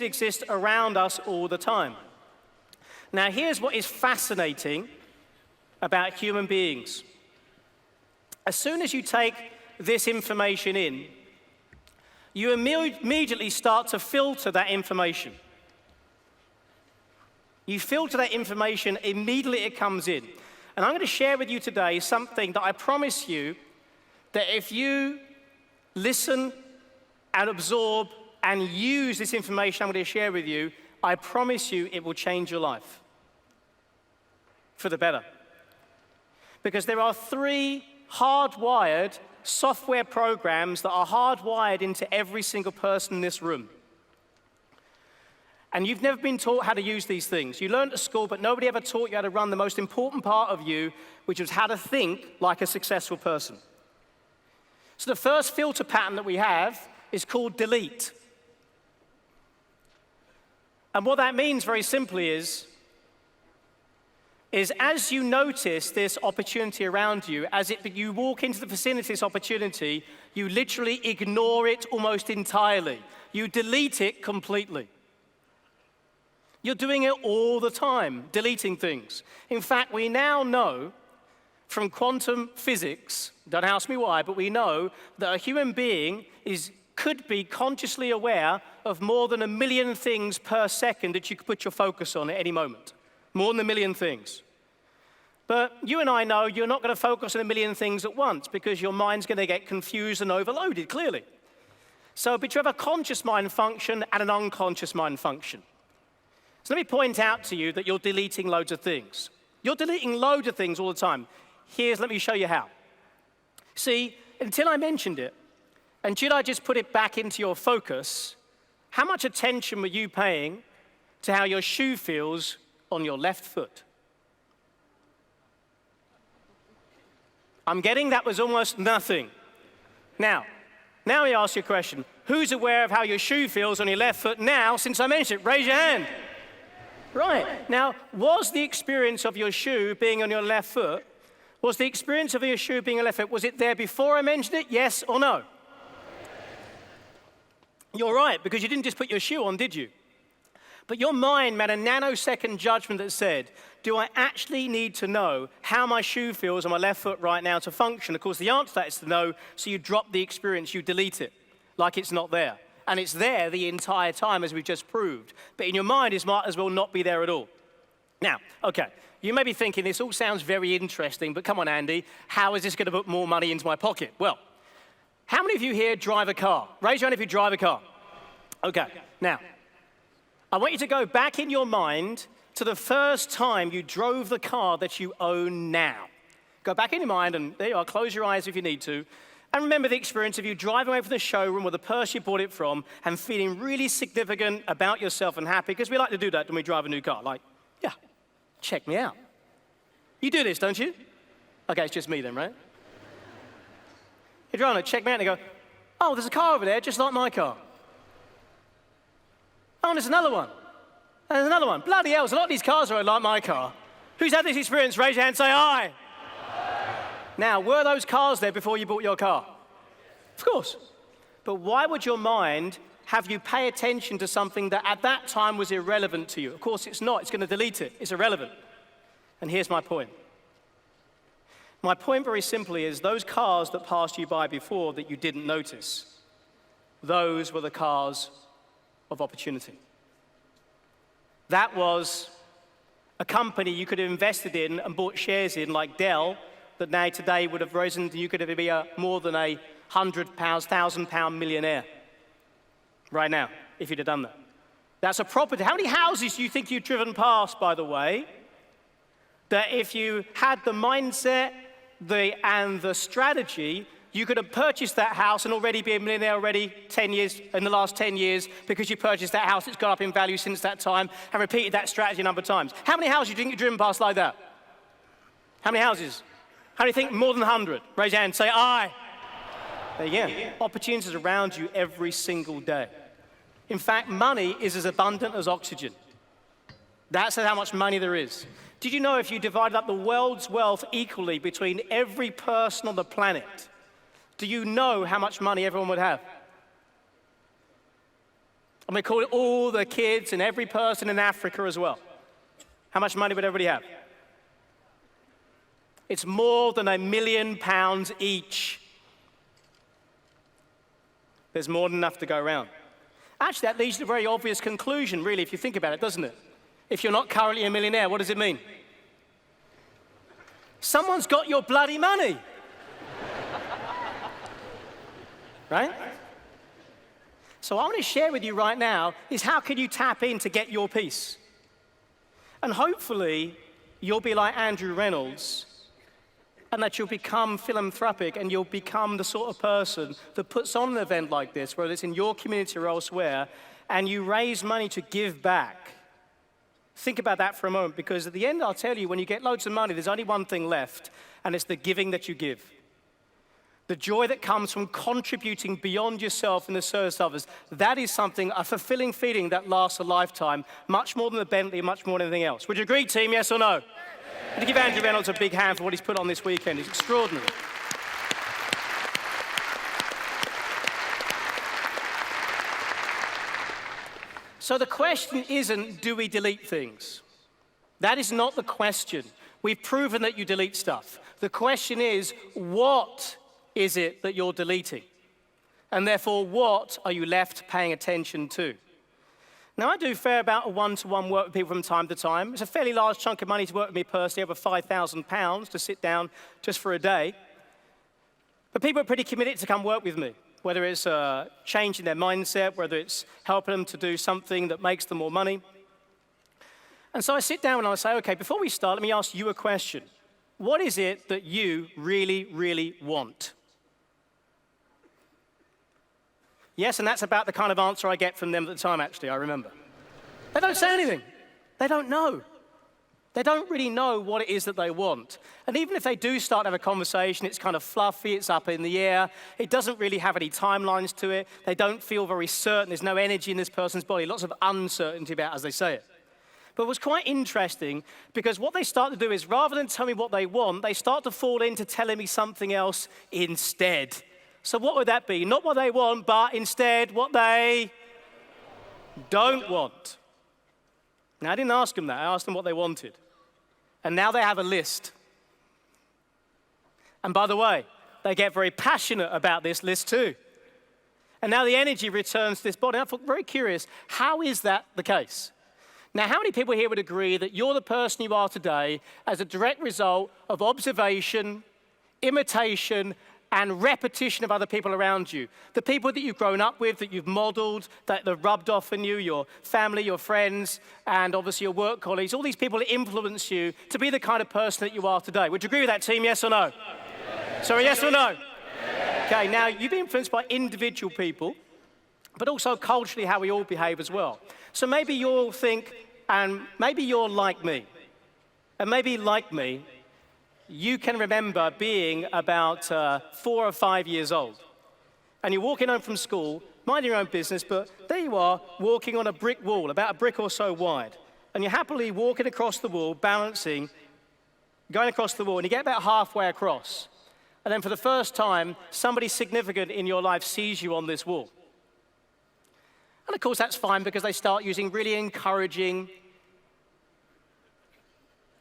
exist around us all the time. Now, here's what is fascinating about human beings. As soon as you take this information in, you immediately start to filter that information. You filter that information immediately it comes in. And I'm going to share with you today something that I promise you that if you listen and absorb and use this information I'm going to share with you, I promise you it will change your life for the better. Because there are 3 hardwired software programs that are hardwired into every single person in this room. And you've never been taught how to use these things. You learned at school, but nobody ever taught you how to run the most important part of you, which is how to think like a successful person. So the first filter pattern that we have is called delete. And what that means very simply is as you notice this opportunity around you, you walk into the vicinity of this opportunity, you literally ignore it almost entirely. You delete it completely. You're doing it all the time, deleting things. In fact, we now know from quantum physics, don't ask me why, but we know that a human being could be consciously aware of more than 1 million things per second that you could put your focus on at any moment. More than 1 million things. But you and I know you're not going to focus on 1 million things at once because your mind's going to get confused and overloaded, clearly. But you have a conscious mind function and an unconscious mind function. So let me point out to you that you're deleting loads of things. You're deleting loads of things all the time. Let me show you how. See, until I mentioned it, until I just put it back into your focus, how much attention were you paying to how your shoe feels on your left foot? I'm getting that was almost nothing. Now I ask you a question. Who's aware of how your shoe feels on your left foot now since I mentioned it? Raise your hand. Right. Now, was the experience of your shoe being on your left foot, was it there before I mentioned it, yes or no? You're right, because you didn't just put your shoe on, did you? But your mind made a nanosecond judgment that said, do I actually need to know how my shoe feels on my left foot right now to function? Of course, the answer to that is to no, so you drop the experience, you delete it, like it's not there. And it's there the entire time, as we've just proved. But in your mind, it might as well not be there at all. Now, okay, you may be thinking, this all sounds very interesting, but come on, Andy, how is this going to put more money into my pocket? Well, how many of you here drive a car? Raise your hand if you drive a car. Okay, now, I want you to go back in your mind to the first time you drove the car that you own now. Go back in your mind, and there you are, close your eyes if you need to. And remember the experience of you driving away from the showroom or the person you bought it from and feeling really significant about yourself and happy, because we like to do that when we drive a new car. Like, yeah, check me out. You do this, don't you? Okay, it's just me then, right? You're driving, check me out, and they go, oh, there's a car over there just like my car. Oh, and there's another one. And there's another one. Bloody hell, there's a lot of these cars are like my car. Who's had this experience? Raise your hand and say aye. Now, were those cars there before you bought your car? Of course. But why would your mind have you pay attention to something that at that time was irrelevant to you? Of course it's not. It's going to delete it. It's irrelevant. And here's my point. My point very simply is those cars that passed you by before that you didn't notice, those were the cars of opportunity. That was a company you could have invested in and bought shares in, like Dell, that now today would have risen, you could be more than a £100,000 millionaire right now, if you'd have done that. That's a property. How many houses do you think you've driven past, by the way, that if you had the mindset and the strategy, you could have purchased that house and already be a millionaire already in the last 10 years because you purchased that house, it's gone up in value since that time, and repeated that strategy a number of times. How many houses do you think you've driven past like that? How many houses? How do you think? More than 100? Raise your hand, say aye. There you go. Opportunities around you every single day. In fact, money is as abundant as oxygen. That's how much money there is. Did you know if you divided up the world's wealth equally between every person on the planet, do you know how much money everyone would have? I'm going to call it all the kids and every person in Africa as well. How much money would everybody have? It's more than £1 million each. There's more than enough to go around. Actually, that leads to a very obvious conclusion, really, if you think about it, doesn't it? If you're not currently a millionaire, what does it mean? Someone's got your bloody money. Right? So what I want to share with you right now is how can you tap in to get your piece? And hopefully, you'll be like Andrew Reynolds, and that you'll become philanthropic and you'll become the sort of person that puts on an event like this, whether it's in your community or elsewhere, and you raise money to give back. Think about that for a moment, because at the end, I'll tell you, when you get loads of money, there's only one thing left, and it's the giving that you give. The joy that comes from contributing beyond yourself in the service of others, that is something, a fulfilling feeling that lasts a lifetime, much more than the Bentley, much more than anything else. Would you agree, team, yes or no? To give Andrew Reynolds a big hand for what he's put on this weekend. It's extraordinary. So the question isn't, do we delete things? That is not the question. We've proven that you delete stuff. The question is, what is it that you're deleting? And therefore, what are you left paying attention to? Now, I do a fair amount of one-to-one work with people from time to time. It's a fairly large chunk of money to work with me personally, over £5,000 to sit down just for a day. But people are pretty committed to come work with me, whether it's changing their mindset, whether it's helping them to do something that makes them more money. And so I sit down and I say, okay, before we start, let me ask you a question. What is it that you really, really want? Yes, and that's about the kind of answer I get from them at the time, actually, I remember. They don't say anything. They don't know. They don't really know what it is that they want. And even if they do start to have a conversation, it's kind of fluffy, it's up in the air, it doesn't really have any timelines to it, they don't feel very certain, there's no energy in this person's body, lots of uncertainty about as they say it. But it was quite interesting, because what they start to do is, rather than tell me what they want, they start to fall into telling me something else instead. So what would that be? Not what they want, but instead what they don't want. Now, I didn't ask them that. I asked them what they wanted. And now they have a list. And by the way, they get very passionate about this list too. And now the energy returns to this body. I felt very curious, how is that the case? Now, how many people here would agree that you're the person you are today as a direct result of observation, imitation, and repetition of other people around you? The people that you've grown up with, that you've modeled, that have rubbed off on you, your family, your friends, and obviously your work colleagues, all these people that influence you to be the kind of person that you are today. Would you agree with that, team, yes or no? Yes. Sorry, yes or no? Yes. Okay, now you've been influenced by individual people, but also culturally how we all behave as well. So maybe you'll think, and maybe you're like me, and maybe like me, you can remember being about 4 or 5 years old. And you're walking home from school, minding your own business, but there you are, walking on a brick wall, about a brick or so wide. And you're happily walking across the wall, balancing, going across the wall, and you get about halfway across. And then for the first time, somebody significant in your life sees you on this wall. And of course, that's fine, because they start using really encouraging,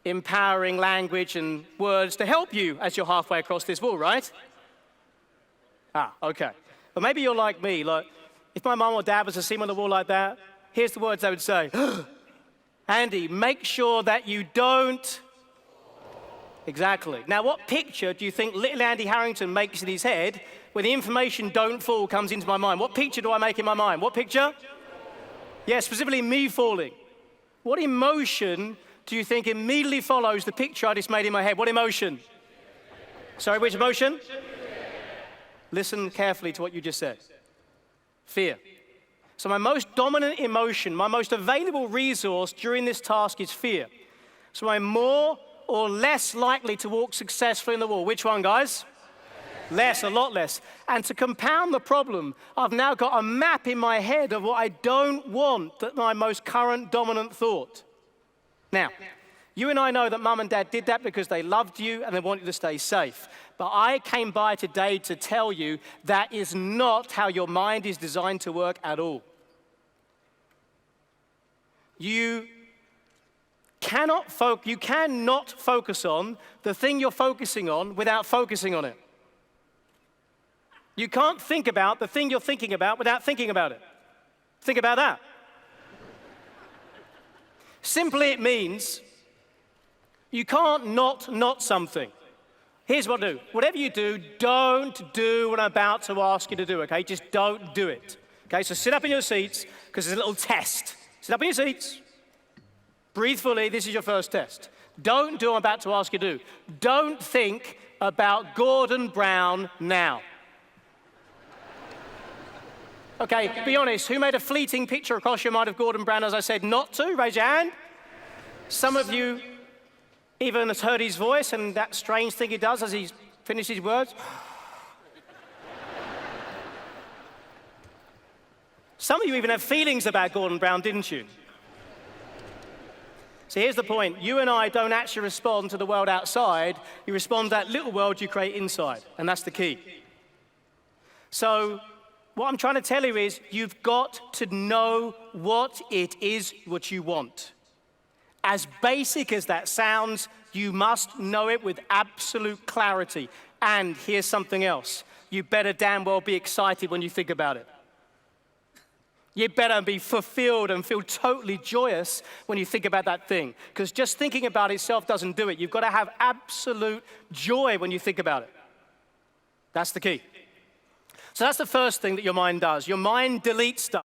empowering language and words to help you as you're halfway across this wall, right? Okay. But maybe you're like me. Like, if my mom or dad was to see me on the wall like that, here's the words they would say. Andy, make sure that you don't. Exactly. Now, what picture do you think little Andy Harrington makes in his head when the information "don't fall" comes into my mind? What picture do I make in my mind? What picture? Yeah, specifically me falling. What emotion do you think immediately follows the picture I just made in my head? What emotion? Sorry, which emotion? Listen carefully to what you just said. Fear. So my most dominant emotion, my most available resource during this task is fear. So I'm more or less likely to walk successfully in the wall. Which one, guys? Less, a lot less. And to compound the problem, I've now got a map in my head of what I don't want, that my most current dominant thought. Now, you and I know that mum and dad did that because they loved you and they wanted you to stay safe. But I came by today to tell you that is not how your mind is designed to work at all. You cannot focus on the thing you're focusing on without focusing on it. You can't think about the thing you're thinking about without thinking about it. Think about that. Simply, it means you can't not something. Here's what I do. Whatever you do, don't do what I'm about to ask you to do, okay? Just don't do it. Okay, so sit up in your seats, because there's a little test. Sit up in your seats. Breathe fully. This is your first test. Don't do what I'm about to ask you to do. Don't think about Gordon Brown now. Okay, be honest. Who made a fleeting picture across your mind of Gordon Brown as I said not to? Raise your hand. Some of you even has heard his voice and that strange thing he does as he finishes his words. Some of you even have feelings about Gordon Brown, didn't you? So here's the point. You and I don't actually respond to the world outside. You respond to that little world you create inside, and that's the key. So what I'm trying to tell you is you've got to know what it is what you want. As basic as that sounds, you must know it with absolute clarity. And here's something else. You better damn well be excited when you think about it. You better be fulfilled and feel totally joyous when you think about that thing. Because just thinking about itself doesn't do it. You've got to have absolute joy when you think about it. That's the key. So that's the first thing that your mind does. Your mind deletes stuff.